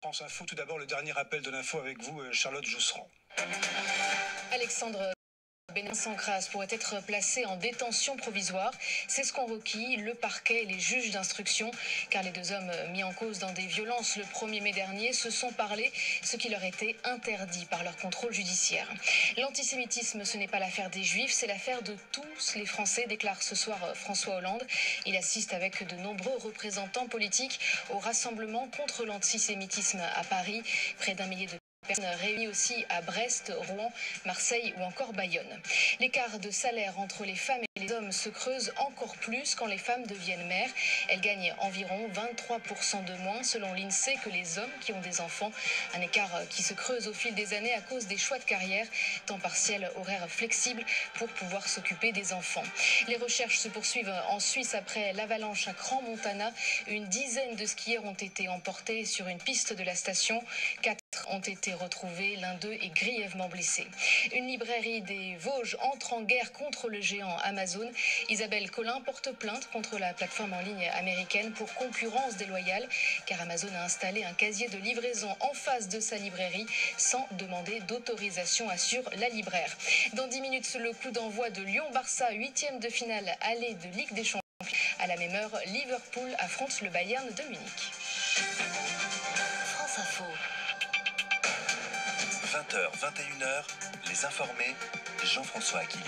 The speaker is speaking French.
France Info, tout d'abord le dernier appel de l'info avec vous, Charlotte Josserand. Alexandre Benassin-Cras pourrait être placé en détention provisoire. C'est ce qu'ont requis le parquet et les juges d'instruction, car les deux hommes mis en cause dans des violences le 1er mai dernier se sont parlé, ce qui leur était interdit par leur contrôle judiciaire. L'antisémitisme, ce n'est pas l'affaire des Juifs, c'est l'affaire de tous les Français, déclare ce soir François Hollande. Il assiste avec de nombreux représentants politiques au rassemblement contre l'antisémitisme à Paris. Près d'1 millier de personnes réunies aussi à Brest, Rouen, Marseille ou encore Bayonne. L'écart de salaire entre les femmes et les hommes se creuse encore plus quand les femmes deviennent mères. Elles gagnent environ 23% de moins selon l'INSEE que les hommes qui ont des enfants. Un écart qui se creuse au fil des années à cause des choix de carrière, temps partiel, horaires flexibles pour pouvoir s'occuper des enfants. Les recherches se poursuivent en Suisse après l'avalanche à Crans-Montana. Une dizaine de skieurs ont été emportés sur une piste de la station. 4 ont été retrouvés, l'un d'eux est grièvement blessé. Une librairie des Vosges entre en guerre contre le géant Amazon. Isabelle Collin porte plainte contre la plateforme en ligne américaine pour concurrence déloyale, car Amazon a installé un casier de livraison en face de sa librairie sans demander d'autorisation, assure la libraire. Dans 10 minutes, le coup d'envoi de Lyon-Barça, 8e de finale aller de Ligue des Champions. À la même heure, Liverpool affronte le Bayern de Munich. France Info. 20h, 21h, les informés, Jean-François Aquili.